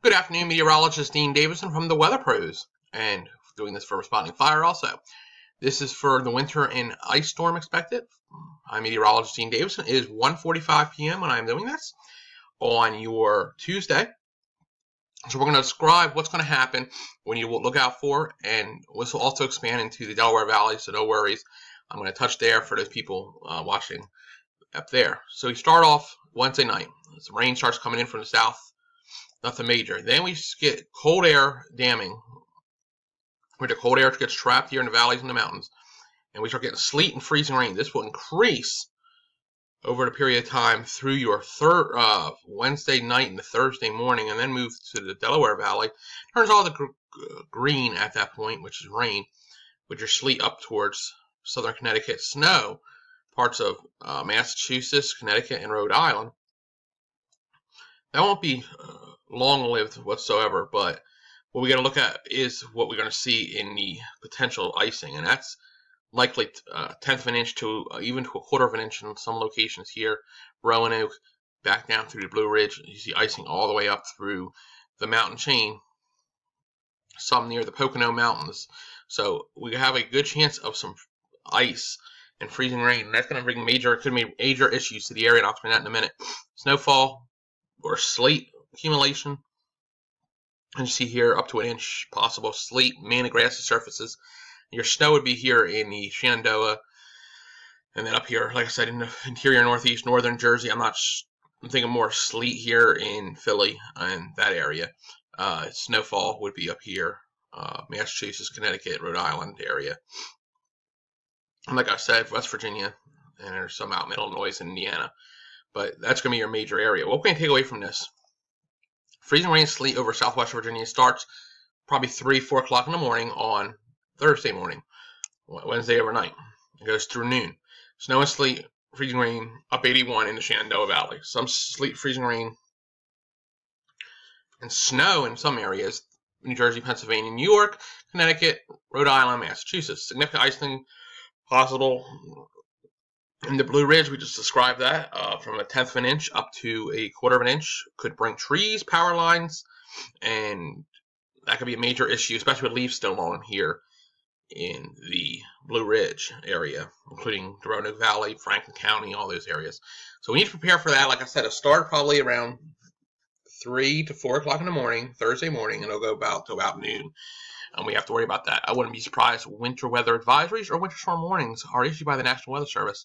Good afternoon, meteorologist Dean Davison from the Weather Pros, and doing this for Responding Fire also. This is for the winter and ice storm expected. I'm meteorologist Dean Davison. It is 1:45 p.m. when I'm doing this on your Tuesday. So we're going to describe what's going to happen, when you will look out for, and this will also expand into the Delaware Valley, so no worries. I'm going to touch there for those people watching up there. So we start off Wednesday night. As the rain starts coming in from the south. Nothing major. Then we get cold air damming, where the cold air gets trapped here in the valleys and the mountains, and we start getting sleet and freezing rain. This will increase over the period of time through your Wednesday night and the Thursday morning, and then move to the Delaware Valley. Turns all the green at that point, which is rain, with your sleet up towards southern Connecticut, snow, parts of Massachusetts, Connecticut, and Rhode Island. That won't be long-lived whatsoever, but what we got to look at is what we're going to see in the potential icing, and that's likely 1/10 of an inch to even to 1/4 of an inch in some locations here. Roanoke, back down through the Blue Ridge. You see icing all the way up through the mountain chain, some near the Pocono Mountains. So we have a good chance of some ice and freezing rain, and that's going to bring major issues to the area, and I'll explain that in a minute. Snowfall or sleet accumulation, and you see here up to an inch possible sleet, mainly grassy surfaces. Your snow would be here in the Shenandoah, and then up here, like I said, in the interior northeast, northern Jersey. I'm thinking more sleet here in Philly and that area. Snowfall would be up here, Massachusetts, Connecticut, Rhode Island area. And like I said, West Virginia, and there's some out in Illinois and Indiana. But that's going to be your major area. What we're going to take away from this: freezing rain, sleet over southwest Virginia starts probably 3, 4 o'clock in the morning on Thursday morning, Wednesday overnight. It goes through noon. Snow and sleet, freezing rain, up 81 in the Shenandoah Valley. Some sleet, freezing rain, and snow in some areas: New Jersey, Pennsylvania, New York, Connecticut, Rhode Island, Massachusetts. Significant icing possible in the Blue Ridge. We just described that, from 1/10 of an inch up to 1/4 of an inch. Could bring trees, power lines, and that could be a major issue, especially with leaves still on here in the Blue Ridge area, including the Roanoke Valley, Franklin County, all those areas. So we need to prepare for that. Like I said, it'll start probably around 3 to 4 o'clock in the morning, Thursday morning, and it'll go to about noon. And we have to worry about that. I wouldn't be surprised winter weather advisories or winter storm warnings are issued by the National Weather Service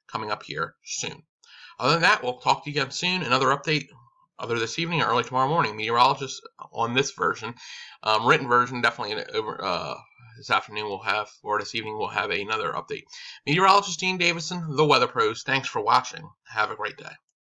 coming up here soon. Other than that, we'll talk to you again soon. Another update either this evening or early tomorrow morning. Meteorologists on this version, written version, definitely over this afternoon we'll have, or this evening we'll have another update. Meteorologist Dean Davison, the Weather Pros. Thanks for watching. Have a great day.